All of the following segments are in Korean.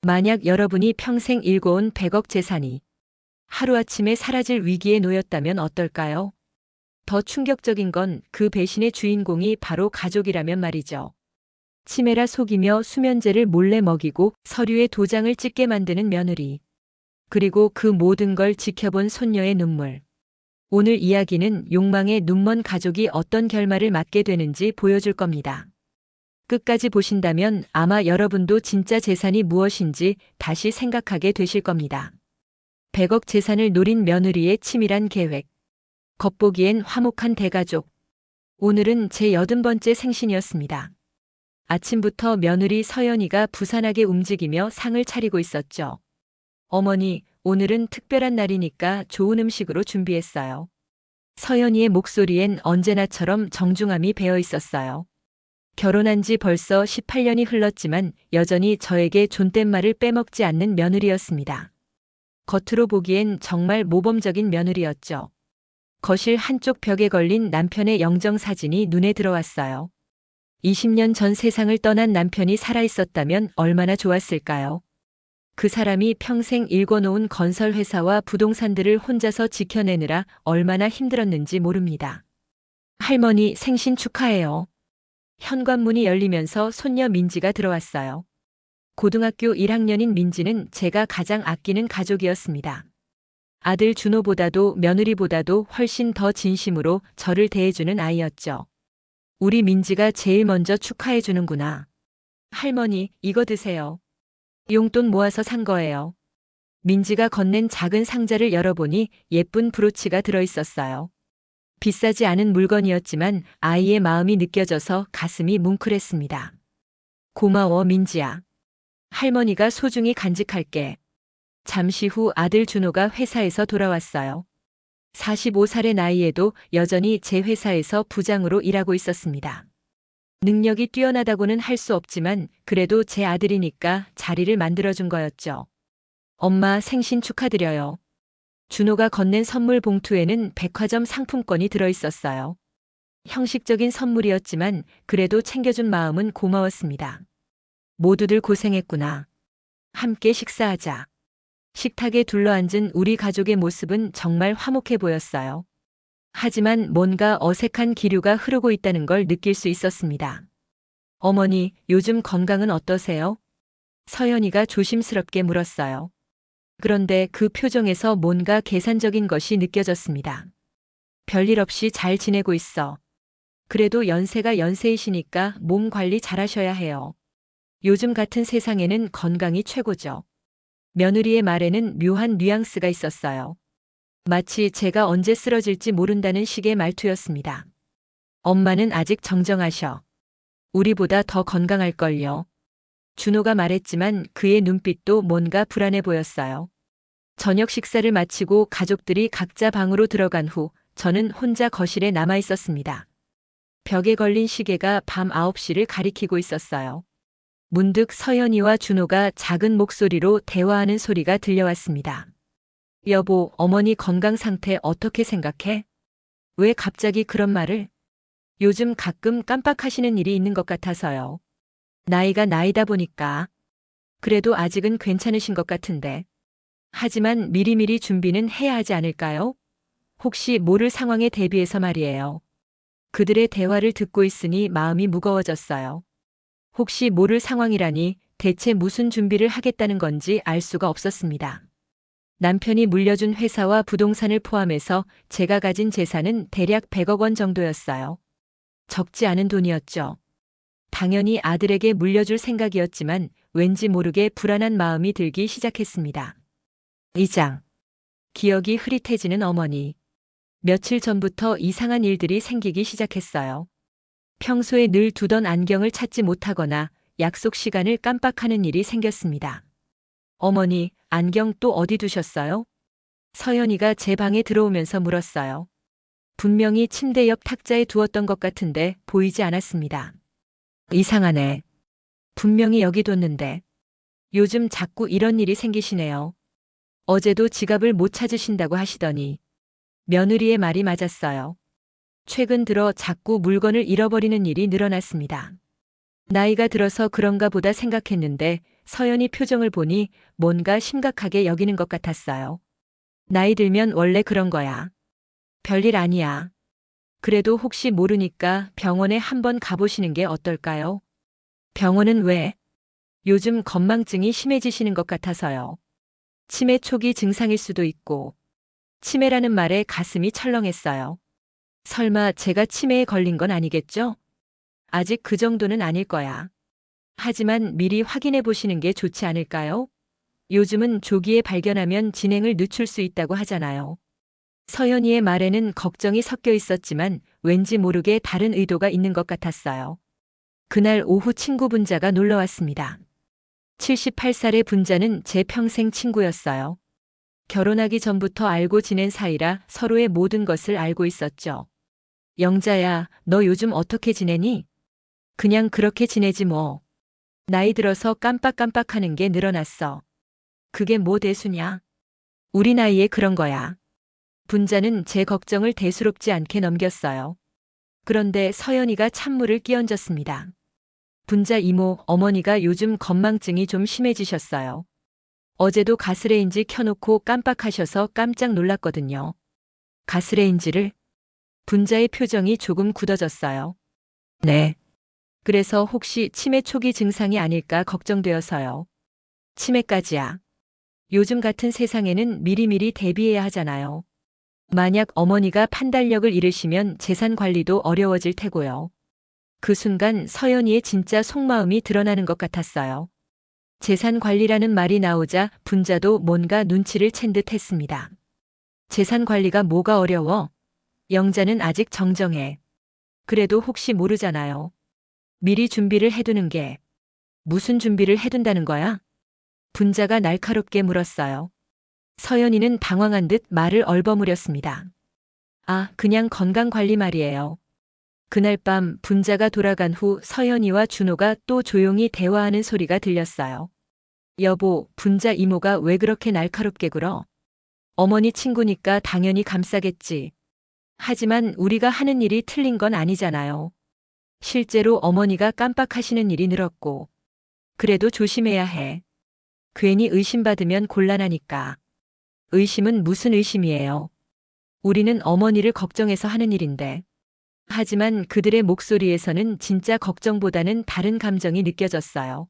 만약 여러분이 평생 일궈온 100억 재산이 하루아침에 사라질 위기에 놓였다면 어떨까요? 더 충격적인 건 그 배신의 주인공이 바로 가족이라면 말이죠. 치매라 속이며 수면제를 몰래 먹이고 서류에 도장을 찍게 만드는 며느리. 그리고 그 모든 걸 지켜본 손녀의 눈물. 오늘 이야기는 욕망의 눈먼 가족이 어떤 결말을 맞게 되는지 보여줄 겁니다. 끝까지 보신다면 아마 여러분도 진짜 재산이 무엇인지 다시 생각하게 되실 겁니다. 100억 재산을 노린 며느리의 치밀한 계획. 겉보기엔 화목한 대가족. 오늘은 제 80번째 생신이었습니다. 아침부터 며느리 서연이가 부산하게 움직이며 상을 차리고 있었죠. 어머니, 오늘은 특별한 날이니까 좋은 음식으로 준비했어요. 서연이의 목소리엔 언제나처럼 정중함이 배어 있었어요. 결혼한 지 벌써 18년이 흘렀지만 여전히 저에게 존댓말을 빼먹지 않는 며느리였습니다. 겉으로 보기엔 정말 모범적인 며느리였죠. 거실 한쪽 벽에 걸린 남편의 영정사진이 눈에 들어왔어요. 20년 전 세상을 떠난 남편이 살아있었다면 얼마나 좋았을까요? 그 사람이 평생 일궈놓은 건설회사와 부동산들을 혼자서 지켜내느라 얼마나 힘들었는지 모릅니다. 할머니 생신 축하해요. 현관문이 열리면서 손녀 민지가 들어왔어요. 고등학교 1학년인 민지는 제가 가장 아끼는 가족이었습니다. 아들 준호보다도 며느리보다도 훨씬 더 진심으로 저를 대해주는 아이였죠. 우리 민지가 제일 먼저 축하해주는구나. 할머니, 이거 드세요. 용돈 모아서 산 거예요. 민지가 건넨 작은 상자를 열어보니 예쁜 브로치가 들어있었어요. 비싸지 않은 물건이었지만 아이의 마음이 느껴져서 가슴이 뭉클했습니다. 고마워, 민지야. 할머니가 소중히 간직할게. 잠시 후 아들 준호가 회사에서 돌아왔어요. 45살의 나이에도 여전히 제 회사에서 부장으로 일하고 있었습니다. 능력이 뛰어나다고는 할 수 없지만 그래도 제 아들이니까 자리를 만들어준 거였죠. 엄마 생신 축하드려요. 준호가 건넨 선물 봉투에는 백화점 상품권이 들어있었어요. 형식적인 선물이었지만 그래도 챙겨준 마음은 고마웠습니다. 모두들 고생했구나. 함께 식사하자. 식탁에 둘러앉은 우리 가족의 모습은 정말 화목해 보였어요. 하지만 뭔가 어색한 기류가 흐르고 있다는 걸 느낄 수 있었습니다. 어머니, 요즘 건강은 어떠세요? 서연이가 조심스럽게 물었어요. 그런데 그 표정에서 뭔가 계산적인 것이 느껴졌습니다. 별일 없이 잘 지내고 있어. 그래도 연세가 연세이시니까 몸 관리 잘하셔야 해요. 요즘 같은 세상에는 건강이 최고죠. 며느리의 말에는 묘한 뉘앙스가 있었어요. 마치 제가 언제 쓰러질지 모른다는 식의 말투였습니다. 엄마는 아직 정정하셔. 우리보다 더 건강할걸요. 준호가 말했지만 그의 눈빛도 뭔가 불안해 보였어요. 저녁 식사를 마치고 가족들이 각자 방으로 들어간 후 저는 혼자 거실에 남아 있었습니다. 벽에 걸린 시계가 밤 9시를 가리키고 있었어요. 문득 서연이와 준호가 작은 목소리로 대화하는 소리가 들려왔습니다. 여보, 어머니 건강 상태 어떻게 생각해? 왜 갑자기 그런 말을? 요즘 가끔 깜빡하시는 일이 있는 것 같아서요. 나이가 나이다 보니까. 그래도 아직은 괜찮으신 것 같은데. 하지만 미리미리 준비는 해야 하지 않을까요? 혹시 모를 상황에 대비해서 말이에요. 그들의 대화를 듣고 있으니 마음이 무거워졌어요. 혹시 모를 상황이라니 대체 무슨 준비를 하겠다는 건지 알 수가 없었습니다. 남편이 물려준 회사와 부동산을 포함해서 제가 가진 재산은 대략 100억 원 정도였어요. 적지 않은 돈이었죠. 당연히 아들에게 물려줄 생각이었지만 왠지 모르게 불안한 마음이 들기 시작했습니다. 2장. 기억이 흐릿해지는 어머니. 며칠 전부터 이상한 일들이 생기기 시작했어요. 평소에 늘 두던 안경을 찾지 못하거나 약속 시간을 깜빡하는 일이 생겼습니다. 어머니, 안경 또 어디 두셨어요? 서연이가 제 방에 들어오면서 물었어요. 분명히 침대 옆 탁자에 두었던 것 같은데 보이지 않았습니다. 이상하네. 분명히 여기 뒀는데. 요즘 자꾸 이런 일이 생기시네요. 어제도 지갑을 못 찾으신다고 하시더니. 며느리의 말이 맞았어요. 최근 들어 자꾸 물건을 잃어버리는 일이 늘어났습니다. 나이가 들어서 그런가 보다 생각했는데 서연이 표정을 보니 뭔가 심각하게 여기는 것 같았어요. 나이 들면 원래 그런 거야. 별일 아니야. 그래도 혹시 모르니까 병원에 한번 가보시는 게 어떨까요? 병원은 왜? 요즘 건망증이 심해지시는 것 같아서요. 치매 초기 증상일 수도 있고, 치매라는 말에 가슴이 철렁했어요. 설마 제가 치매에 걸린 건 아니겠죠? 아직 그 정도는 아닐 거야. 하지만 미리 확인해 보시는 게 좋지 않을까요? 요즘은 조기에 발견하면 진행을 늦출 수 있다고 하잖아요. 서연이의 말에는 걱정이 섞여 있었지만 왠지 모르게 다른 의도가 있는 것 같았어요. 그날 오후 친구 분자가 놀러 왔습니다. 78살의 분자는 제 평생 친구였어요. 결혼하기 전부터 알고 지낸 사이라 서로의 모든 것을 알고 있었죠. 영자야, 너 요즘 어떻게 지내니? 그냥 그렇게 지내지 뭐. 나이 들어서 깜빡깜빡하는 게 늘어났어. 그게 뭐 대수냐? 우리 나이에 그런 거야. 분자는 제 걱정을 대수롭지 않게 넘겼어요. 그런데 서연이가 찬물을 끼얹었습니다. 분자 이모, 어머니가 요즘 건망증이 좀 심해지셨어요. 어제도 가스레인지 켜놓고 깜빡하셔서 깜짝 놀랐거든요. 가스레인지를? 분자의 표정이 조금 굳어졌어요. 네. 그래서 혹시 치매 초기 증상이 아닐까 걱정되어서요. 치매까지야. 요즘 같은 세상에는 미리미리 대비해야 하잖아요. 만약 어머니가 판단력을 잃으시면 재산 관리도 어려워질 테고요. 그 순간 서연이의 진짜 속마음이 드러나는 것 같았어요. 재산 관리라는 말이 나오자 분자도 뭔가 눈치를 챈 듯 했습니다. 재산 관리가 뭐가 어려워? 영자는 아직 정정해. 그래도 혹시 모르잖아요. 미리 준비를 해두는 게. 무슨 준비를 해둔다는 거야? 분자가 날카롭게 물었어요. 서연이는 당황한 듯 말을 얼버무렸습니다. 아, 그냥 건강관리 말이에요. 그날 밤 분자가 돌아간 후 서연이와 준호가 또 조용히 대화하는 소리가 들렸어요. 여보, 분자 이모가 왜 그렇게 날카롭게 굴어? 어머니 친구니까 당연히 감싸겠지. 하지만 우리가 하는 일이 틀린 건 아니잖아요. 실제로 어머니가 깜빡하시는 일이 늘었고. 그래도 조심해야 해. 괜히 의심받으면 곤란하니까. 의심은 무슨 의심이에요? 우리는 어머니를 걱정해서 하는 일인데. 하지만 그들의 목소리에서는 진짜 걱정보다는 다른 감정이 느껴졌어요.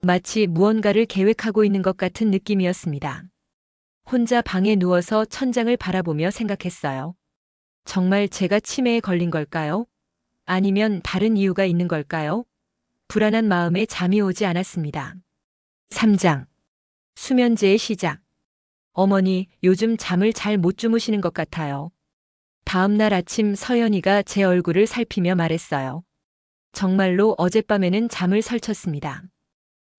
마치 무언가를 계획하고 있는 것 같은 느낌이었습니다. 혼자 방에 누워서 천장을 바라보며 생각했어요. 정말 제가 치매에 걸린 걸까요? 아니면 다른 이유가 있는 걸까요? 불안한 마음에 잠이 오지 않았습니다. 3장. 수면제의 시작. 어머니, 요즘 잠을 잘 못 주무시는 것 같아요. 다음 날 아침 서연이가 제 얼굴을 살피며 말했어요. 정말로 어젯밤에는 잠을 설쳤습니다.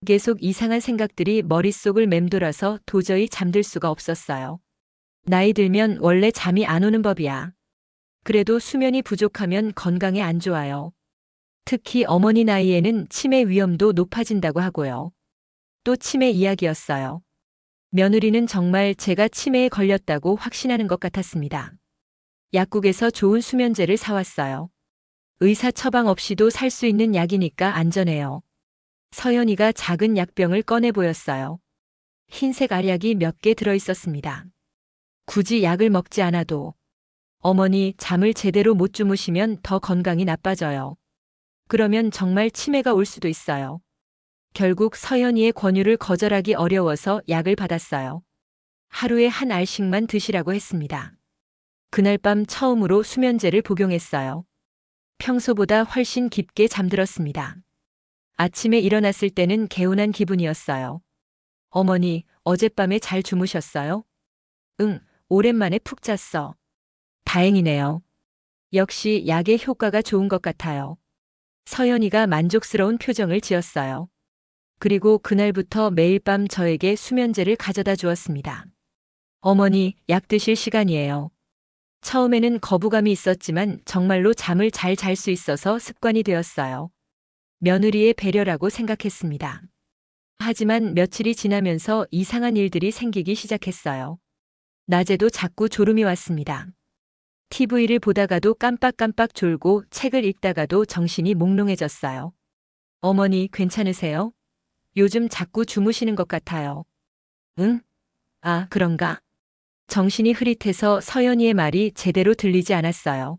계속 이상한 생각들이 머릿속을 맴돌아서 도저히 잠들 수가 없었어요. 나이 들면 원래 잠이 안 오는 법이야. 그래도 수면이 부족하면 건강에 안 좋아요. 특히 어머니 나이에는 치매 위험도 높아진다고 하고요. 또 치매 이야기였어요. 며느리는 정말 제가 치매에 걸렸다고 확신하는 것 같았습니다. 약국에서 좋은 수면제를 사왔어요. 의사 처방 없이도 살 수 있는 약이니까 안전해요. 서연이가 작은 약병을 꺼내 보였어요. 흰색 알약이 몇 개 들어 있었습니다. 굳이 약을 먹지 않아도. 어머니, 잠을 제대로 못 주무시면 더 건강이 나빠져요. 그러면 정말 치매가 올 수도 있어요. 결국 서연이의 권유를 거절하기 어려워서 약을 받았어요. 하루에 한 알씩만 드시라고 했습니다. 그날 밤 처음으로 수면제를 복용했어요. 평소보다 훨씬 깊게 잠들었습니다. 아침에 일어났을 때는 개운한 기분이었어요. 어머니, 어젯밤에 잘 주무셨어요? 응, 오랜만에 푹 잤어. 다행이네요. 역시 약의 효과가 좋은 것 같아요. 서연이가 만족스러운 표정을 지었어요. 그리고 그날부터 매일 밤 저에게 수면제를 가져다 주었습니다. 어머니, 약 드실 시간이에요. 처음에는 거부감이 있었지만 정말로 잠을 잘 잘 수 있어서 습관이 되었어요. 며느리의 배려라고 생각했습니다. 하지만 며칠이 지나면서 이상한 일들이 생기기 시작했어요. 낮에도 자꾸 졸음이 왔습니다. TV를 보다가도 깜빡깜빡 졸고 책을 읽다가도 정신이 몽롱해졌어요. 어머니, 괜찮으세요? 요즘 자꾸 주무시는 것 같아요. 응? 아, 그런가? 정신이 흐릿해서 서연이의 말이 제대로 들리지 않았어요.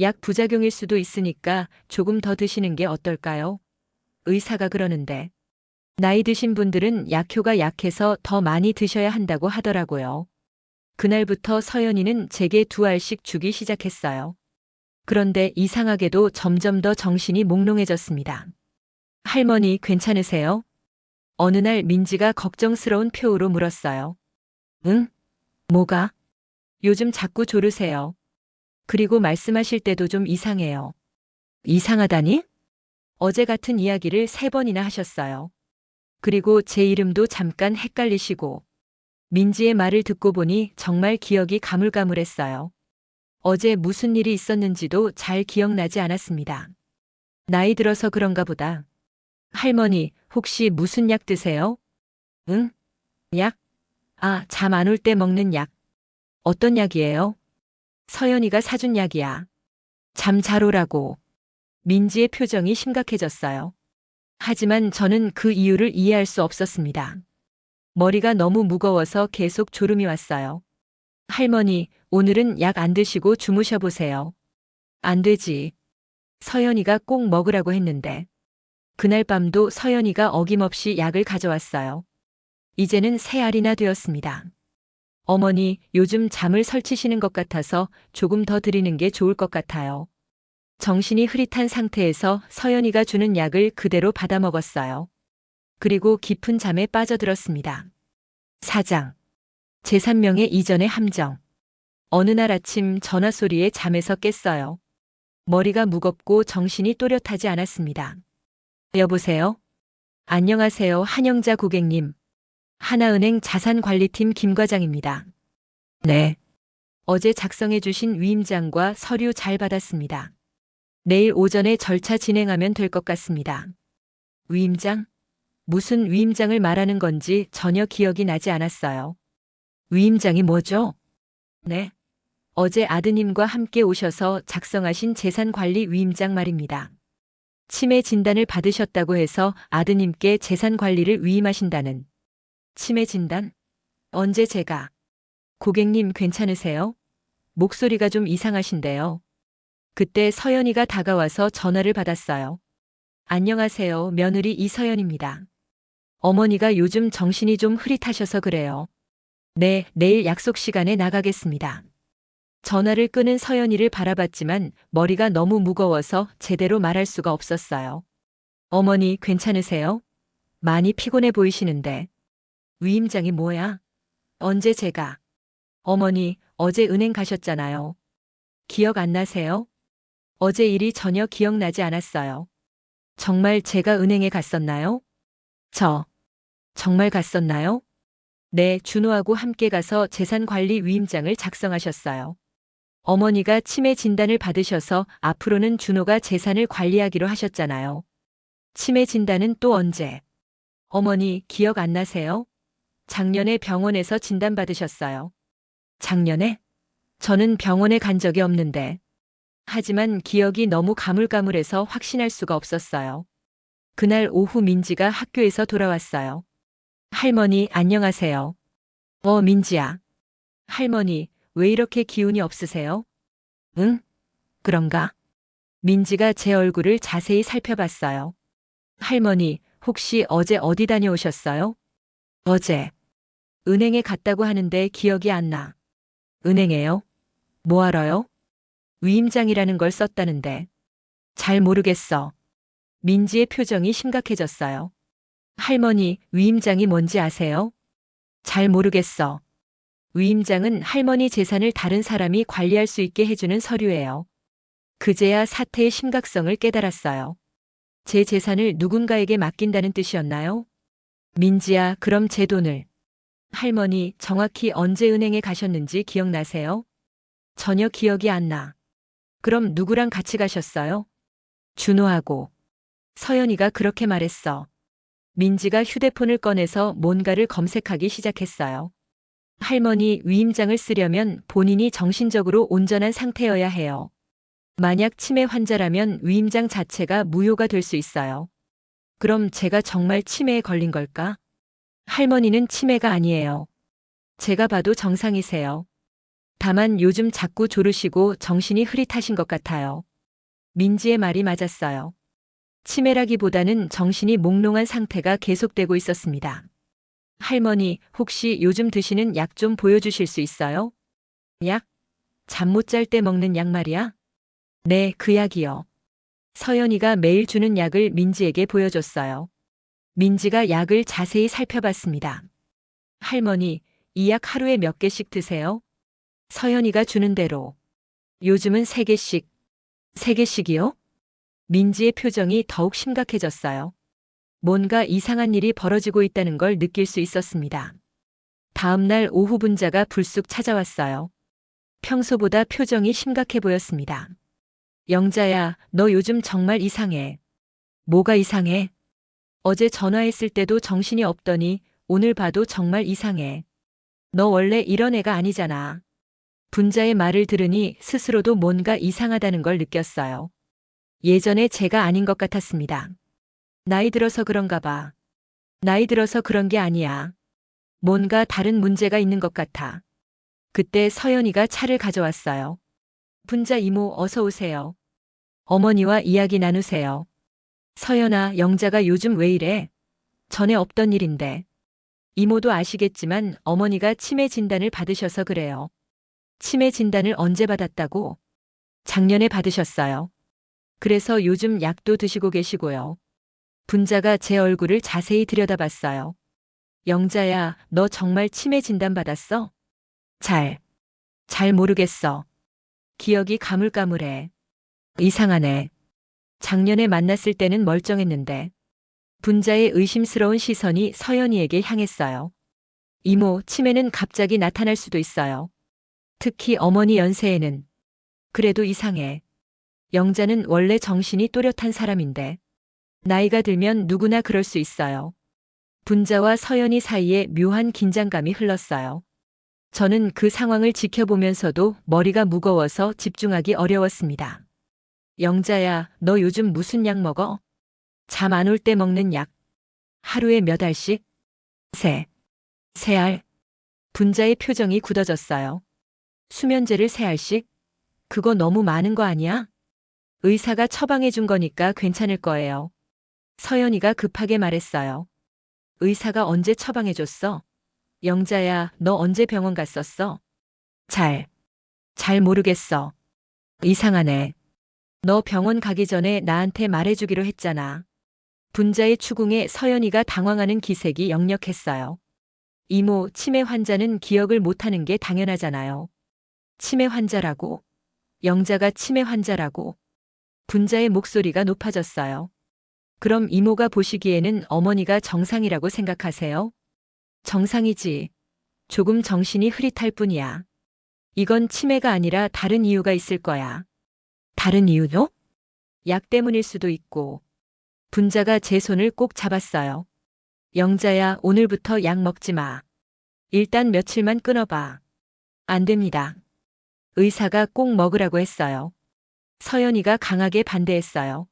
약 부작용일 수도 있으니까 조금 더 드시는 게 어떨까요? 의사가 그러는데. 나이 드신 분들은 약효가 약해서 더 많이 드셔야 한다고 하더라고요. 그날부터 서연이는 제게 2알씩 주기 시작했어요. 그런데 이상하게도 점점 더 정신이 몽롱해졌습니다. 할머니 괜찮으세요? 어느 날 민지가 걱정스러운 표우로 물었어요. 응? 뭐가? 요즘 자꾸 졸으세요. 그리고 말씀하실 때도 좀 이상해요. 이상하다니? 어제 같은 이야기를 3번이나 하셨어요. 그리고 제 이름도 잠깐 헷갈리시고. 민지의 말을 듣고 보니 정말 기억이 가물가물했어요. 어제 무슨 일이 있었는지도 잘 기억나지 않았습니다. 나이 들어서 그런가 보다. 할머니, 혹시 무슨 약 드세요? 응? 약? 아, 잠 안 올 때 먹는 약. 어떤 약이에요? 서연이가 사준 약이야. 잠 잘 오라고. 민지의 표정이 심각해졌어요. 하지만 저는 그 이유를 이해할 수 없었습니다. 머리가 너무 무거워서 계속 졸음이 왔어요. 할머니, 오늘은 약 안 드시고 주무셔 보세요. 안 되지. 서연이가 꼭 먹으라고 했는데. 그날 밤도 서연이가 어김없이 약을 가져왔어요. 이제는 3알이나 되었습니다. 어머니, 요즘 잠을 설치시는 것 같아서 조금 더 드리는 게 좋을 것 같아요. 정신이 흐릿한 상태에서 서연이가 주는 약을 그대로 받아 먹었어요. 그리고 깊은 잠에 빠져들었습니다. 4장. 제3명의 이전의 함정. 어느 날 아침 전화 소리에 잠에서 깼어요. 머리가 무겁고 정신이 또렷하지 않았습니다. 여보세요? 안녕하세요, 한영자 고객님. 하나은행 자산관리팀 김 과장입니다. 네. 어제 작성해 주신 위임장과 서류 잘 받았습니다. 내일 오전에 절차 진행하면 될 것 같습니다. 위임장? 무슨 위임장을 말하는 건지 전혀 기억이 나지 않았어요. 위임장이 뭐죠? 네. 어제 아드님과 함께 오셔서 작성하신 재산관리 위임장 말입니다. 치매 진단을 받으셨다고 해서 아드님께 재산관리를 위임하신다는. 치매 진단? 언제 제가? 고객님 괜찮으세요? 목소리가 좀 이상하신데요. 그때 서연이가 다가와서 전화를 받았어요. 안녕하세요, 며느리 이서연입니다. 어머니가 요즘 정신이 좀 흐릿하셔서 그래요. 네, 내일 약속 시간에 나가겠습니다. 전화를 끊은 서연이를 바라봤지만 머리가 너무 무거워서 제대로 말할 수가 없었어요. 어머니 괜찮으세요? 많이 피곤해 보이시는데. 위임장이 뭐야? 언제 제가? 어머니, 어제 은행 가셨잖아요. 기억 안 나세요? 어제 일이 전혀 기억나지 않았어요. 정말 제가 은행에 갔었나요? 정말 갔었나요? 네, 준호하고 함께 가서 재산관리 위임장을 작성하셨어요. 어머니가 치매 진단을 받으셔서 앞으로는 준호가 재산을 관리하기로 하셨잖아요. 치매 진단은 또 언제? 어머니, 기억 안 나세요? 작년에 병원에서 진단받으셨어요. 작년에? 저는 병원에 간 적이 없는데. 하지만 기억이 너무 가물가물해서 확신할 수가 없었어요. 그날 오후 민지가 학교에서 돌아왔어요. 할머니, 안녕하세요. 민지야. 할머니, 왜 이렇게 기운이 없으세요? 응? 그런가? 민지가 제 얼굴을 자세히 살펴봤어요. 할머니, 혹시 어제 어디 다녀오셨어요? 어제. 은행에 갔다고 하는데 기억이 안 나. 은행에요? 뭐하러요? 위임장이라는 걸 썼다는데. 잘 모르겠어. 민지의 표정이 심각해졌어요. 할머니, 위임장이 뭔지 아세요? 잘 모르겠어. 위임장은 할머니 재산을 다른 사람이 관리할 수 있게 해주는 서류예요. 그제야 사태의 심각성을 깨달았어요. 제 재산을 누군가에게 맡긴다는 뜻이었나요? 민지야, 그럼 제 돈을. 할머니, 정확히 언제 은행에 가셨는지 기억나세요? 전혀 기억이 안 나. 그럼 누구랑 같이 가셨어요? 준호하고. 서연이가 그렇게 말했어. 민지가 휴대폰을 꺼내서 뭔가를 검색하기 시작했어요. 할머니, 위임장을 쓰려면 본인이 정신적으로 온전한 상태여야 해요. 만약 치매 환자라면 위임장 자체가 무효가 될 수 있어요. 그럼 제가 정말 치매에 걸린 걸까? 할머니는 치매가 아니에요. 제가 봐도 정상이세요. 다만 요즘 자꾸 졸으시고 정신이 흐릿하신 것 같아요. 민지의 말이 맞았어요. 치매라기보다는 정신이 몽롱한 상태가 계속되고 있었습니다. 할머니, 혹시 요즘 드시는 약 좀 보여주실 수 있어요? 약? 잠 못 잘 때 먹는 약 말이야? 네, 그 약이요. 서연이가 매일 주는 약을 민지에게 보여줬어요. 민지가 약을 자세히 살펴봤습니다. 할머니, 이 약 하루에 몇 개씩 드세요? 서연이가 주는 대로. 요즘은 3개씩. 3개씩이요? 민지의 표정이 더욱 심각해졌어요. 뭔가 이상한 일이 벌어지고 있다는 걸 느낄 수 있었습니다. 다음 날 오후 분자가 불쑥 찾아왔어요. 평소보다 표정이 심각해 보였습니다. 영자야, 너 요즘 정말 이상해. 뭐가 이상해? 어제 전화했을 때도 정신이 없더니 오늘 봐도 정말 이상해. 너 원래 이런 애가 아니잖아. 분자의 말을 들으니 스스로도 뭔가 이상하다는 걸 느꼈어요. 예전에 제가 아닌 것 같았습니다. 나이 들어서 그런가 봐. 나이 들어서 그런 게 아니야. 뭔가 다른 문제가 있는 것 같아. 그때 서연이가 차를 가져왔어요. 분자 이모 어서 오세요. 어머니와 이야기 나누세요. 서연아, 영자가 요즘 왜 이래? 전에 없던 일인데. 이모도 아시겠지만 어머니가 치매 진단을 받으셔서 그래요. 치매 진단을 언제 받았다고? 작년에 받으셨어요. 그래서 요즘 약도 드시고 계시고요. 분자가 제 얼굴을 자세히 들여다봤어요. 영자야, 너 정말 치매 진단 받았어? 잘 모르겠어. 기억이 가물가물해. 이상하네. 작년에 만났을 때는 멀쩡했는데. 분자의 의심스러운 시선이 서연이에게 향했어요. 이모, 치매는 갑자기 나타날 수도 있어요. 특히 어머니 연세에는. 그래도 이상해. 영자는 원래 정신이 또렷한 사람인데. 나이가 들면 누구나 그럴 수 있어요. 분자와 서연이 사이에 묘한 긴장감이 흘렀어요. 저는 그 상황을 지켜보면서도 머리가 무거워서 집중하기 어려웠습니다. 영자야, 너 요즘 무슨 약 먹어? 잠 안 올 때 먹는 약. 하루에 몇 알씩? 세 알. 분자의 표정이 굳어졌어요. 수면제를 3알씩? 그거 너무 많은 거 아니야? 의사가 처방해 준 거니까 괜찮을 거예요. 서연이가 급하게 말했어요. 의사가 언제 처방해 줬어? 영자야, 너 언제 병원 갔었어? 잘 모르겠어. 이상하네. 너 병원 가기 전에 나한테 말해주기로 했잖아. 분자의 추궁에 서연이가 당황하는 기색이 역력했어요. 이모, 치매 환자는 기억을 못하는 게 당연하잖아요. 치매 환자라고? 영자가 치매 환자라고? 분자의 목소리가 높아졌어요. 그럼 이모가 보시기에는 어머니가 정상이라고 생각하세요? 정상이지. 조금 정신이 흐릿할 뿐이야. 이건 치매가 아니라 다른 이유가 있을 거야. 다른 이유요? 약 때문일 수도 있고. 분자가 제 손을 꼭 잡았어요. 영자야, 오늘부터 약 먹지 마. 일단 며칠만 끊어봐. 안 됩니다. 의사가 꼭 먹으라고 했어요. 서연이가 강하게 반대했어요.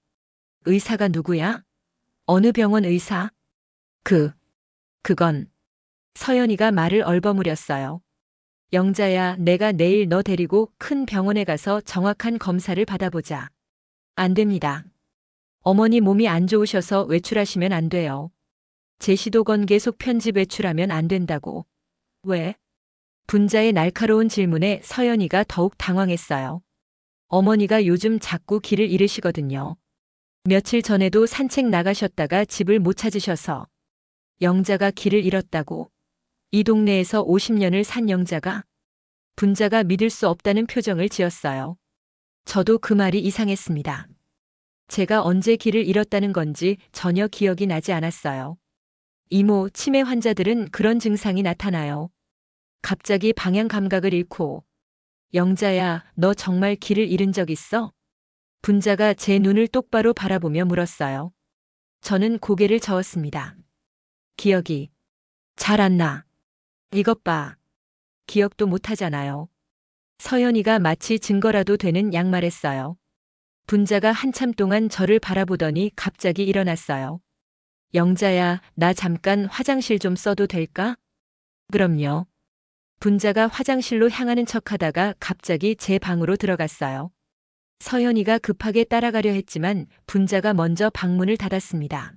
의사가 누구야? 어느 병원 의사? 그건. 서연이가 말을 얼버무렸어요. 영자야, 내가 내일 너 데리고 큰 병원에 가서 정확한 검사를 받아보자. 안 됩니다. 어머니 몸이 안 좋으셔서 외출하시면 안 돼요. 제시도건 계속 편집 외출하면 안 된다고. 왜? 분자의 날카로운 질문에 서연이가 더욱 당황했어요. 어머니가 요즘 자꾸 길을 잃으시거든요. 며칠 전에도 산책 나가셨다가 집을 못 찾으셔서. 영자가 길을 잃었다고. 이 동네에서 50년을 산 영자가? 분자가 믿을 수 없다는 표정을 지었어요. 저도 그 말이 이상했습니다. 제가 언제 길을 잃었다는 건지 전혀 기억이 나지 않았어요. 이모, 치매 환자들은 그런 증상이 나타나요. 갑자기 방향 감각을 잃고. 영자야, 너 정말 길을 잃은 적 있어? 분자가 제 눈을 똑바로 바라보며 물었어요. 저는 고개를 저었습니다. 기억이 잘 안 나. 이것 봐. 기억도 못하잖아요. 서연이가 마치 증거라도 되는 양말했어요. 분자가 한참 동안 저를 바라보더니 갑자기 일어났어요. 영자야, 나 잠깐 화장실 좀 써도 될까? 그럼요. 분자가 화장실로 향하는 척하다가 갑자기 제 방으로 들어갔어요. 서연이가 급하게 따라가려 했지만 분자가 먼저 방문을 닫았습니다.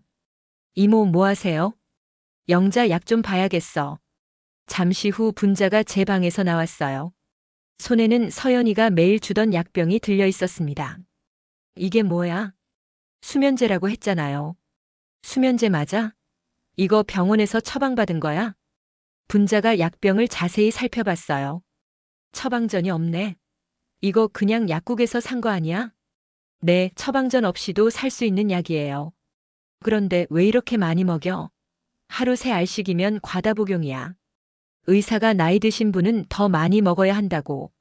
이모 뭐 하세요? 영자 약 좀 봐야겠어. 잠시 후 분자가 제 방에서 나왔어요. 손에는 서연이가 매일 주던 약병이 들려 있었습니다. 이게 뭐야? 수면제라고 했잖아요. 수면제 맞아? 이거 병원에서 처방받은 거야? 분자가 약병을 자세히 살펴봤어요. 처방전이 없네. 이거 그냥 약국에서 산 거 아니야? 네, 처방전 없이도 살 수 있는 약이에요. 그런데 왜 이렇게 많이 먹여? 하루 3알씩이면 과다 복용이야. 의사가 나이 드신 분은 더 많이 먹어야 한다고.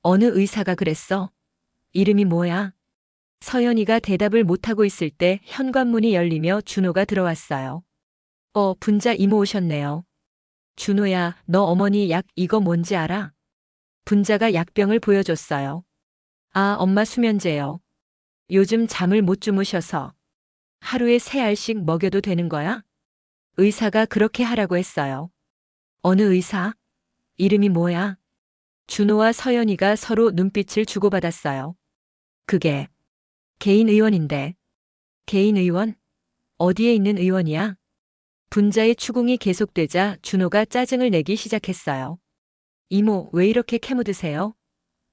어느 의사가 그랬어? 이름이 뭐야? 서연이가 대답을 못하고 있을 때 현관문이 열리며 준호가 들어왔어요. 분자 이모 오셨네요. 준호야, 너 어머니 약 이거 뭔지 알아? 분자가 약병을 보여줬어요. 아, 엄마 수면제요. 요즘 잠을 못 주무셔서. 하루에 3알씩 먹여도 되는 거야? 의사가 그렇게 하라고 했어요. 어느 의사? 이름이 뭐야? 준호와 서연이가 서로 눈빛을 주고받았어요. 그게 개인 의원인데. 개인 의원? 어디에 있는 의원이야? 분자의 추궁이 계속되자 준호가 짜증을 내기 시작했어요. 이모, 왜 이렇게 캐묻으세요?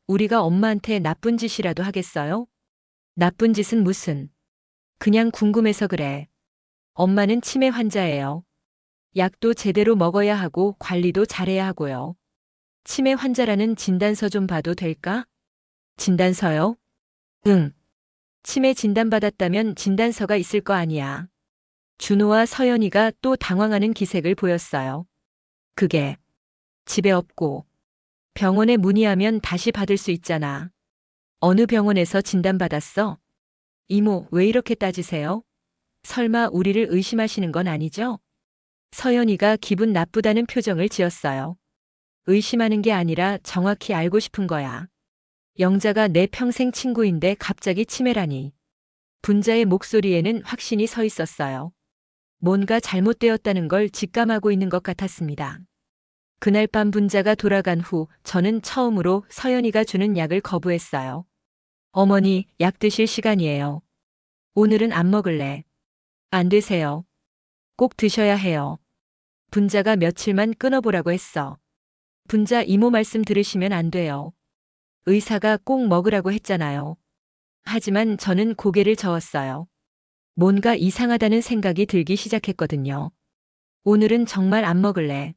우리가 엄마한테 나쁜 짓이라도 하겠어요? 나쁜 짓은 무슨? 그냥 궁금해서 그래. 엄마는 치매 환자예요. 약도 제대로 먹어야 하고 관리도 잘해야 하고요. 치매 환자라는 진단서 좀 봐도 될까? 진단서요? 응. 치매 진단받았다면 진단서가 있을 거 아니야. 준호와 서연이가 또 당황하는 기색을 보였어요. 그게 집에 없고 병원에 문의하면 다시 받을 수 있잖아. 어느 병원에서 진단받았어? 이모, 왜 이렇게 따지세요? 설마 우리를 의심하시는 건 아니죠? 서연이가 기분 나쁘다는 표정을 지었어요. 의심하는 게 아니라 정확히 알고 싶은 거야. 영자가 내 평생 친구인데 갑자기 치매라니. 분자의 목소리에는 확신이 서 있었어요. 뭔가 잘못되었다는 걸 직감하고 있는 것 같았습니다. 그날 밤 분자가 돌아간 후 저는 처음으로 서연이가 주는 약을 거부했어요. 어머니, 약 드실 시간이에요. 오늘은 안 먹을래. 안 되세요. 꼭 드셔야 해요. 분자가 며칠만 끊어보라고 했어. 분자 이모 말씀 들으시면 안 돼요. 의사가 꼭 먹으라고 했잖아요. 하지만 저는 고개를 저었어요. 뭔가 이상하다는 생각이 들기 시작했거든요. 오늘은 정말 안 먹을래.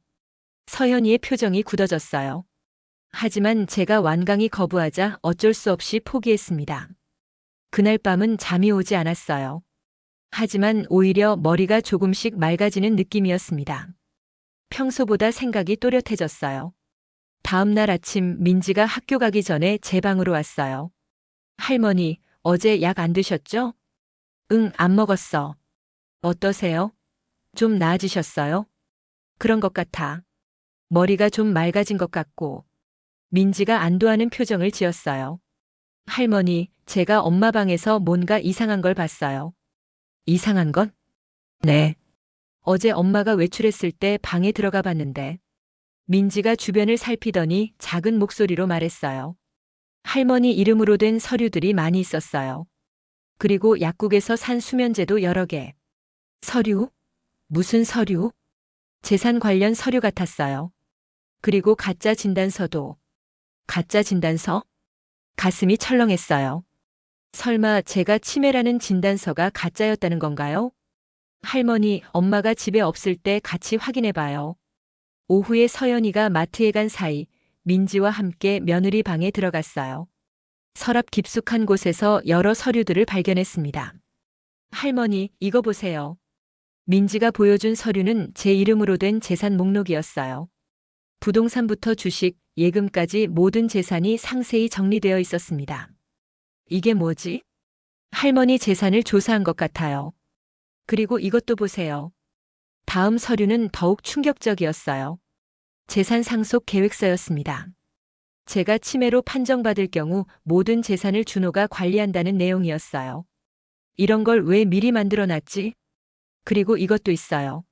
서연이의 표정이 굳어졌어요. 하지만 제가 완강히 거부하자 어쩔 수 없이 포기했습니다. 그날 밤은 잠이 오지 않았어요. 하지만 오히려 머리가 조금씩 맑아지는 느낌이었습니다. 평소보다 생각이 또렷해졌어요. 다음 날 아침 민지가 학교 가기 전에 제 방으로 왔어요. 할머니, 어제 약 안 드셨죠? 응, 안 먹었어. 어떠세요? 좀 나아지셨어요? 그런 것 같아. 머리가 좀 맑아진 것 같고. 민지가 안도하는 표정을 지었어요. 할머니, 제가 엄마 방에서 뭔가 이상한 걸 봤어요. 이상한 건? 네. 어제 엄마가 외출했을 때 방에 들어가 봤는데 민지가 주변을 살피더니 작은 목소리로 말했어요. 할머니 이름으로 된 서류들이 많이 있었어요. 그리고 약국에서 산 수면제도 여러 개. 서류? 무슨 서류? 재산 관련 서류 같았어요. 그리고 가짜 진단서도. 가짜 진단서? 가슴이 철렁했어요. 설마 제가 치매라는 진단서가 가짜였다는 건가요? 할머니, 엄마가 집에 없을 때 같이 확인해봐요. 오후에 서연이가 마트에 간 사이 민지와 함께 며느리 방에 들어갔어요. 서랍 깊숙한 곳에서 여러 서류들을 발견했습니다. 할머니, 이거 보세요. 민지가 보여준 서류는 제 이름으로 된 재산 목록이었어요. 부동산부터 주식, 예금까지 모든 재산이 상세히 정리되어 있었습니다. 이게 뭐지? 할머니 재산을 조사한 것 같아요. 그리고 이것도 보세요. 다음 서류는 더욱 충격적이었어요. 재산 상속 계획서였습니다. 제가 치매로 판정받을 경우 모든 재산을 준호가 관리한다는 내용이었어요. 이런 걸 왜 미리 만들어 놨지? 그리고 이것도 있어요.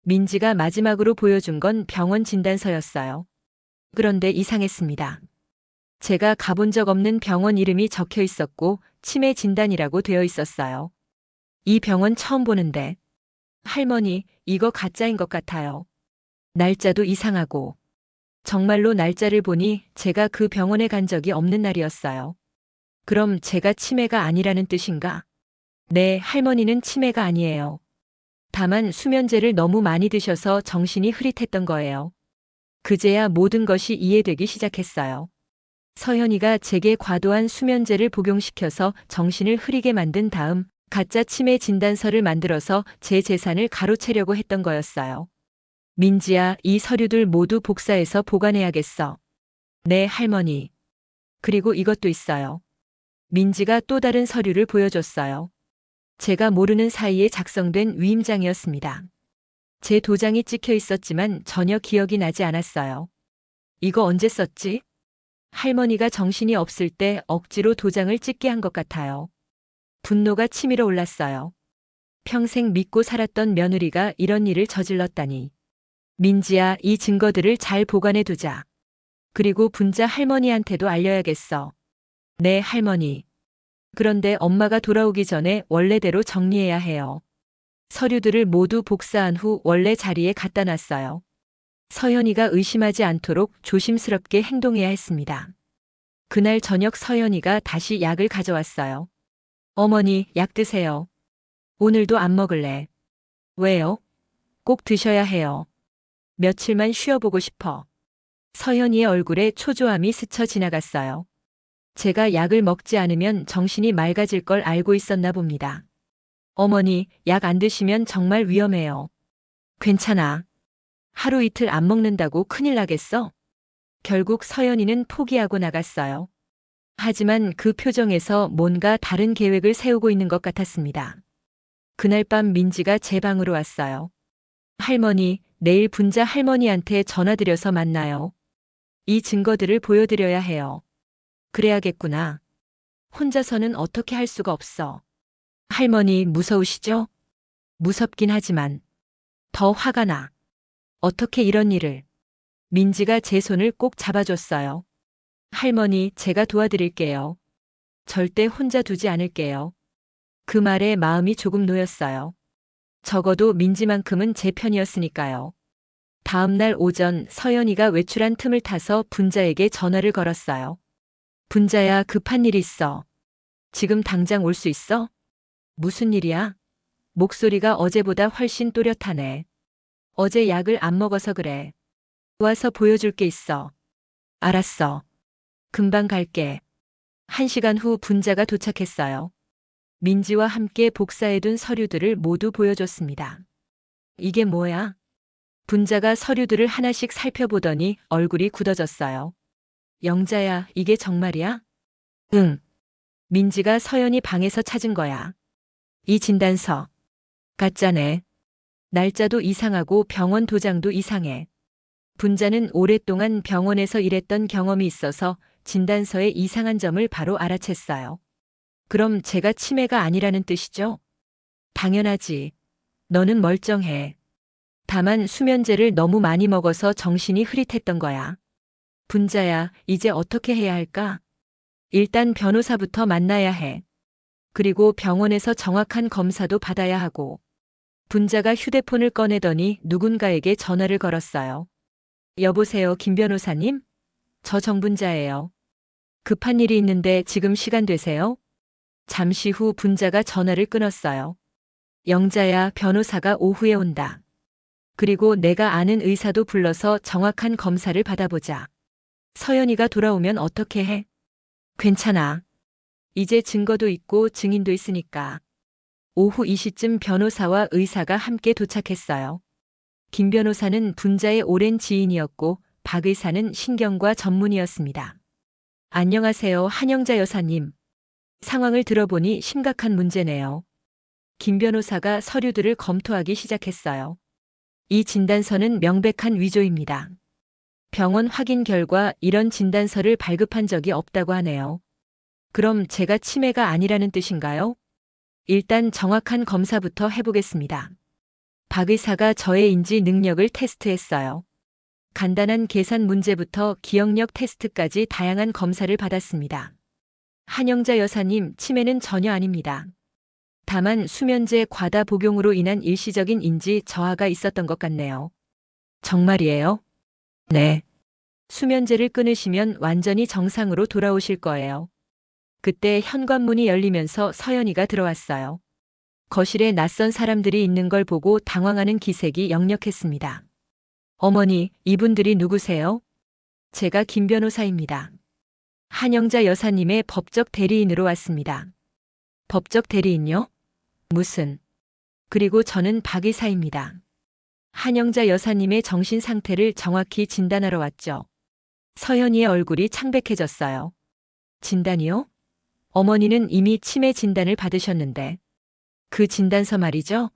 민지가 마지막으로 보여준 건 병원 진단서였어요. 그런데 이상했습니다. 제가 가본 적 없는 병원 이름이 적혀 있었고 치매 진단이라고 되어 있었어요. 이 병원 처음 보는데. 할머니, 이거 가짜인 것 같아요. 날짜도 이상하고. 정말로 날짜를 보니 제가 그 병원에 간 적이 없는 날이었어요. 그럼 제가 치매가 아니라는 뜻인가? 네, 할머니는 치매가 아니에요. 다만 수면제를 너무 많이 드셔서 정신이 흐릿했던 거예요. 그제야 모든 것이 이해되기 시작했어요. 서현이가 제게 과도한 수면제를 복용시켜서 정신을 흐리게 만든 다음 가짜 치매 진단서를 만들어서 제 재산을 가로채려고 했던 거였어요. 민지야, 이 서류들 모두 복사해서 보관해야겠어. 네, 할머니. 그리고 이것도 있어요. 민지가 또 다른 서류를 보여줬어요. 제가 모르는 사이에 작성된 위임장이었습니다. 제 도장이 찍혀 있었지만 전혀 기억이 나지 않았어요. 이거 언제 썼지? 할머니가 정신이 없을 때 억지로 도장을 찍게 한 것 같아요. 분노가 치밀어 올랐어요. 평생 믿고 살았던 며느리가 이런 일을 저질렀다니. 민지야, 이 증거들을 잘 보관해 두자. 그리고 분자 할머니한테도 알려야겠어. 네, 할머니. 그런데 엄마가 돌아오기 전에 원래대로 정리해야 해요. 서류들을 모두 복사한 후 원래 자리에 갖다 놨어요. 서연이가 의심하지 않도록 조심스럽게 행동해야 했습니다. 그날 저녁 서연이가 다시 약을 가져왔어요. 어머니, 약 드세요. 오늘도 안 먹을래. 왜요? 꼭 드셔야 해요. 며칠만 쉬어보고 싶어. 서연이의 얼굴에 초조함이 스쳐 지나갔어요. 제가 약을 먹지 않으면 정신이 맑아질 걸 알고 있었나 봅니다. 어머니, 약 안 드시면 정말 위험해요. 괜찮아. 하루 이틀 안 먹는다고 큰일 나겠어? 결국 서연이는 포기하고 나갔어요. 하지만 그 표정에서 뭔가 다른 계획을 세우고 있는 것 같았습니다. 그날 밤 민지가 제 방으로 왔어요. 할머니, 내일 분자 할머니한테 전화드려서 만나요. 이 증거들을 보여드려야 해요. 그래야겠구나. 혼자서는 어떻게 할 수가 없어. 할머니 무서우시죠? 무섭긴 하지만 더 화가 나. 어떻게 이런 일을. 민지가 제 손을 꼭 잡아줬어요. 할머니, 제가 도와드릴게요. 절대 혼자 두지 않을게요. 그 말에 마음이 조금 놓였어요. 적어도 민지만큼은 제 편이었으니까요. 다음 날 오전 서연이가 외출한 틈을 타서 분자에게 전화를 걸었어요. 분자야, 급한 일 있어. 지금 당장 올 수 있어? 무슨 일이야? 목소리가 어제보다 훨씬 또렷하네. 어제 약을 안 먹어서 그래. 와서 보여줄 게 있어. 알았어. 금방 갈게. 1시간 후 분자가 도착했어요. 민지와 함께 복사해둔 서류들을 모두 보여줬습니다. 이게 뭐야? 분자가 서류들을 하나씩 살펴보더니 얼굴이 굳어졌어요. 영자야, 이게 정말이야? 응. 민지가 서연이 방에서 찾은 거야. 이 진단서. 가짜네. 날짜도 이상하고 병원 도장도 이상해. 분자는 오랫동안 병원에서 일했던 경험이 있어서 진단서의 이상한 점을 바로 알아챘어요. 그럼 제가 치매가 아니라는 뜻이죠? 당연하지. 너는 멀쩡해. 다만 수면제를 너무 많이 먹어서 정신이 흐릿했던 거야. 분자야, 이제 어떻게 해야 할까? 일단 변호사부터 만나야 해. 그리고 병원에서 정확한 검사도 받아야 하고. 분자가 휴대폰을 꺼내더니 누군가에게 전화를 걸었어요. 여보세요, 김 변호사님? 저 정분자예요. 급한 일이 있는데 지금 시간 되세요? 잠시 후 분자가 전화를 끊었어요. 영자야, 변호사가 오후에 온다. 그리고 내가 아는 의사도 불러서 정확한 검사를 받아보자. 서연이가 돌아오면 어떻게 해? 괜찮아. 이제 증거도 있고 증인도 있으니까. 오후 2시쯤 변호사와 의사가 함께 도착했어요. 김 변호사는 분자의 오랜 지인이었고 박 의사는 신경과 전문의였습니다. 안녕하세요, 한영자 여사님. 상황을 들어보니 심각한 문제네요. 김 변호사가 서류들을 검토하기 시작했어요. 이 진단서는 명백한 위조입니다. 병원 확인 결과 이런 진단서를 발급한 적이 없다고 하네요. 그럼 제가 치매가 아니라는 뜻인가요? 일단 정확한 검사부터 해보겠습니다. 박 의사가 저의 인지 능력을 테스트했어요. 간단한 계산 문제부터 기억력 테스트까지 다양한 검사를 받았습니다. 한영자 여사님, 치매는 전혀 아닙니다. 다만 수면제 과다 복용으로 인한 일시적인 인지 저하가 있었던 것 같네요. 정말이에요? 네. 수면제를 끊으시면 완전히 정상으로 돌아오실 거예요. 그때 현관문이 열리면서 서연이가 들어왔어요. 거실에 낯선 사람들이 있는 걸 보고 당황하는 기색이 역력했습니다. 어머니, 이분들이 누구세요? 제가 김 변호사입니다. 한영자 여사님의 법적 대리인으로 왔습니다. 법적 대리인요? 무슨? 그리고 저는 박 의사입니다. 한영자 여사님의 정신 상태를 정확히 진단하러 왔죠. 서연이의 얼굴이 창백해졌어요. 진단이요? 어머니는 이미 치매 진단을 받으셨는데. 그 진단서 말이죠?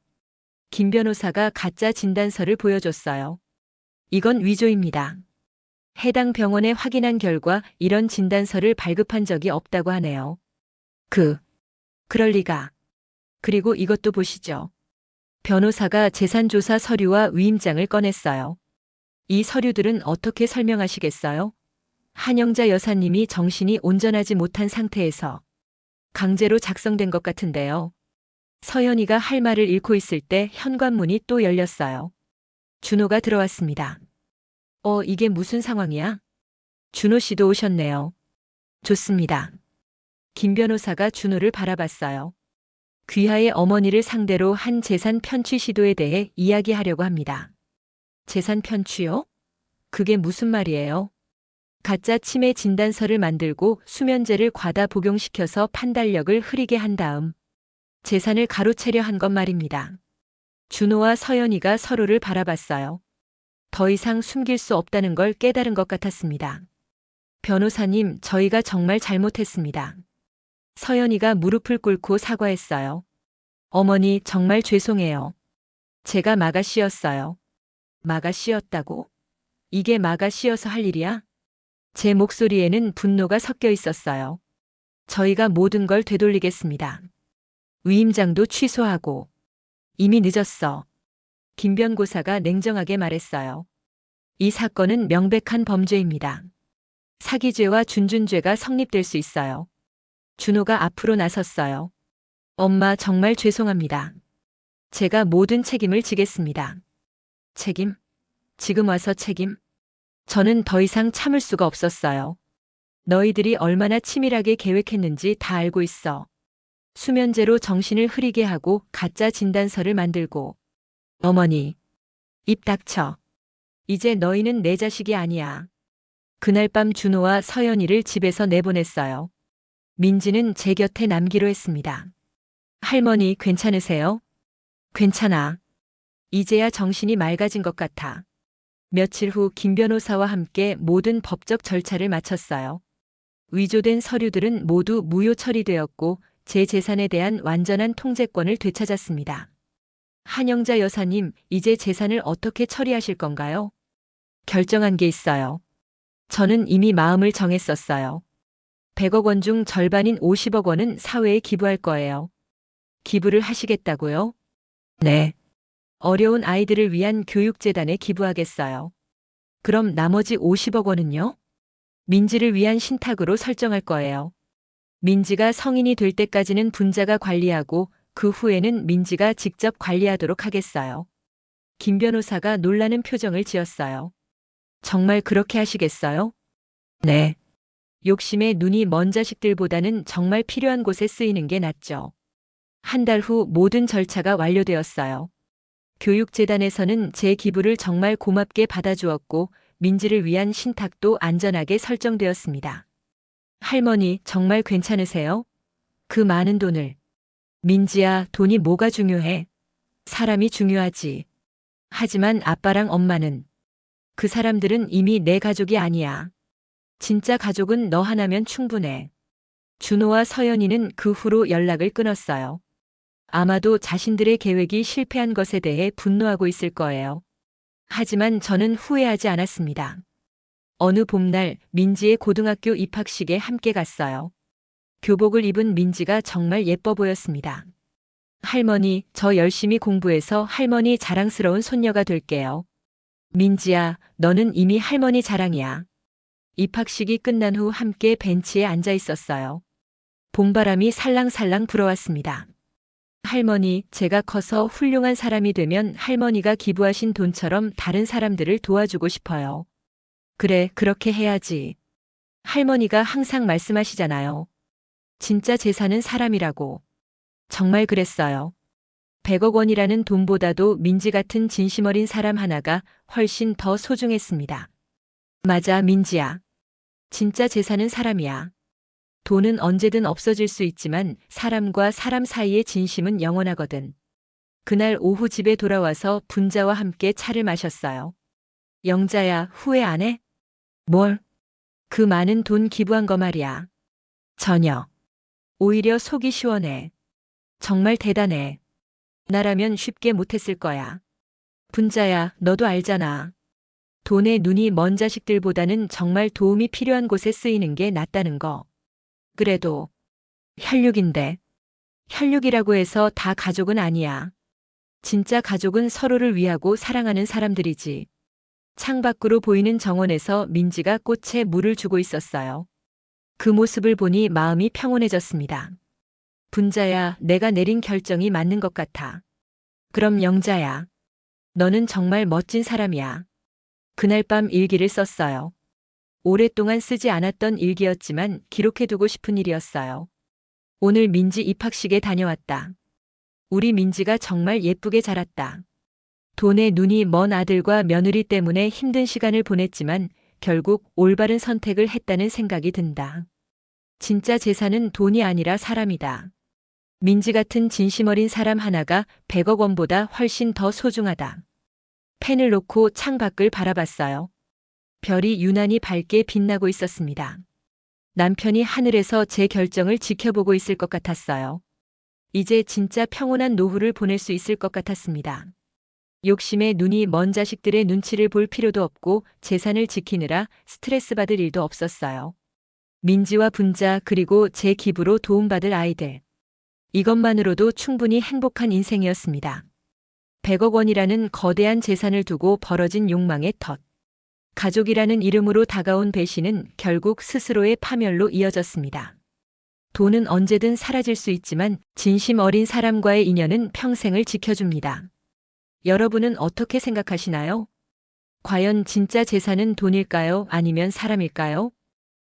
김 변호사가 가짜 진단서를 보여줬어요. 이건 위조입니다. 해당 병원에 확인한 결과 이런 진단서를 발급한 적이 없다고 하네요. 그럴 리가. 그리고 이것도 보시죠. 변호사가 재산조사 서류와 위임장을 꺼냈어요. 이 서류들은 어떻게 설명하시겠어요? 한영자 여사님이 정신이 온전하지 못한 상태에서 강제로 작성된 것 같은데요. 서연이가 할 말을 잃고 있을 때 현관문이 또 열렸어요. 준호가 들어왔습니다. 이게 무슨 상황이야? 준호 씨도 오셨네요. 좋습니다. 김 변호사가 준호를 바라봤어요. 귀하의 어머니를 상대로 한 재산 편취 시도에 대해 이야기하려고 합니다. 재산 편취요? 그게 무슨 말이에요? 가짜 치매 진단서를 만들고 수면제를 과다 복용시켜서 판단력을 흐리게 한 다음 재산을 가로채려 한 것 말입니다. 준호와 서연이가 서로를 바라봤어요. 더 이상 숨길 수 없다는 걸 깨달은 것 같았습니다. 변호사님, 저희가 정말 잘못했습니다. 서연이가 무릎을 꿇고 사과했어요. 어머니, 정말 죄송해요. 제가 마가 씌었어요. 마가 씌었다고? 이게 마가 씌어서 할 일이야? 제 목소리에는 분노가 섞여 있었어요. 저희가 모든 걸 되돌리겠습니다. 위임장도 취소하고. 이미 늦었어. 김 변고사가 냉정하게 말했어요. 이 사건은 명백한 범죄입니다. 사기죄와 준준죄가 성립될 수 있어요. 준호가 앞으로 나섰어요. 엄마, 정말 죄송합니다. 제가 모든 책임을 지겠습니다. 책임? 지금 와서 책임? 저는 더 이상 참을 수가 없었어요. 너희들이 얼마나 치밀하게 계획했는지 다 알고 있어. 수면제로 정신을 흐리게 하고 가짜 진단서를 만들고. 어머니, 입 닥쳐. 이제 너희는 내 자식이 아니야. 그날 밤 준호와 서연이를 집에서 내보냈어요. 민지는 제 곁에 남기로 했습니다. 할머니, 괜찮으세요? 괜찮아. 이제야 정신이 맑아진 것 같아. 며칠 후 김 변호사와 함께 모든 법적 절차를 마쳤어요. 위조된 서류들은 모두 무효 처리되었고 제 재산에 대한 완전한 통제권을 되찾았습니다. 한영자 여사님, 이제 재산을 어떻게 처리하실 건가요? 결정한 게 있어요. 저는 이미 마음을 정했었어요. 100억 원 중 절반인 50억 원은 사회에 기부할 거예요. 기부를 하시겠다고요? 네. 어려운 아이들을 위한 교육재단에 기부하겠어요. 그럼 나머지 50억 원은요? 민지를 위한 신탁으로 설정할 거예요. 민지가 성인이 될 때까지는 분자가 관리하고 그 후에는 민지가 직접 관리하도록 하겠어요. 김 변호사가 놀라는 표정을 지었어요. 정말 그렇게 하시겠어요? 네. 욕심에 눈이 먼 자식들보다는 정말 필요한 곳에 쓰이는 게 낫죠. 한 달 후 모든 절차가 완료되었어요. 교육재단에서는 제 기부를 정말 고맙게 받아주었고 민지를 위한 신탁도 안전하게 설정되었습니다. 할머니, 정말 괜찮으세요? 그 많은 돈을. 민지야, 돈이 뭐가 중요해? 사람이 중요하지. 하지만 아빠랑 엄마는. 그 사람들은 이미 내 가족이 아니야. 진짜 가족은 너 하나면 충분해. 준호와 서연이는 그 후로 연락을 끊었어요. 아마도 자신들의 계획이 실패한 것에 대해 분노하고 있을 거예요. 하지만 저는 후회하지 않았습니다. 어느 봄날 민지의 고등학교 입학식에 함께 갔어요. 교복을 입은 민지가 정말 예뻐 보였습니다. 할머니, 저 열심히 공부해서 할머니 자랑스러운 손녀가 될게요. 민지야, 너는 이미 할머니 자랑이야. 입학식이 끝난 후 함께 벤치에 앉아 있었어요. 봄바람이 살랑살랑 불어왔습니다. 할머니, 제가 커서 훌륭한 사람이 되면 할머니가 기부하신 돈처럼 다른 사람들을 도와주고 싶어요. 그래, 그렇게 해야지. 할머니가 항상 말씀하시잖아요. 진짜 재산은 사람이라고. 정말 그랬어요. 100억 원이라는 돈보다도 민지 같은 진심 어린 사람 하나가 훨씬 더 소중했습니다. 맞아, 민지야. 진짜 재산은 사람이야. 돈은 언제든 없어질 수 있지만 사람과 사람 사이의 진심은 영원하거든. 그날 오후 집에 돌아와서 분자와 함께 차를 마셨어요. 영자야, 후회 안 해? 뭘? 그 많은 돈 기부한 거 말이야. 전혀. 오히려 속이 시원해. 정말 대단해. 나라면 쉽게 못했을 거야. 분자야, 너도 알잖아. 돈에 눈이 먼 자식들보다는 정말 도움이 필요한 곳에 쓰이는 게 낫다는 거. 그래도 혈육인데. 혈육이라고 해서 다 가족은 아니야. 진짜 가족은 서로를 위하고 사랑하는 사람들이지. 창밖으로 보이는 정원에서 민지가 꽃에 물을 주고 있었어요. 그 모습을 보니 마음이 평온해졌습니다. 분자야, 내가 내린 결정이 맞는 것 같아. 그럼 영자야. 너는 정말 멋진 사람이야. 그날 밤 일기를 썼어요. 오랫동안 쓰지 않았던 일기였지만 기록해두고 싶은 일이었어요. 오늘 민지 입학식에 다녀왔다. 우리 민지가 정말 예쁘게 자랐다. 돈에 눈이 먼 아들과 며느리 때문에 힘든 시간을 보냈지만 결국 올바른 선택을 했다는 생각이 든다. 진짜 재산은 돈이 아니라 사람이다. 민지 같은 진심 어린 사람 하나가 100억 원보다 훨씬 더 소중하다. 펜을 놓고 창밖을 바라봤어요. 별이 유난히 밝게 빛나고 있었습니다. 남편이 하늘에서 제 결정을 지켜보고 있을 것 같았어요. 이제 진짜 평온한 노후를 보낼 수 있을 것 같았습니다. 욕심에 눈이 먼 자식들의 눈치를 볼 필요도 없고 재산을 지키느라 스트레스 받을 일도 없었어요. 민지와 분자 그리고 제 기부로 도움받을 아이들. 이것만으로도 충분히 행복한 인생이었습니다. 100억 원이라는 거대한 재산을 두고 벌어진 욕망의 덫. 가족이라는 이름으로 다가온 배신은 결국 스스로의 파멸로 이어졌습니다. 돈은 언제든 사라질 수 있지만 진심 어린 사람과의 인연은 평생을 지켜줍니다. 여러분은 어떻게 생각하시나요? 과연 진짜 재산은 돈일까요? 아니면 사람일까요?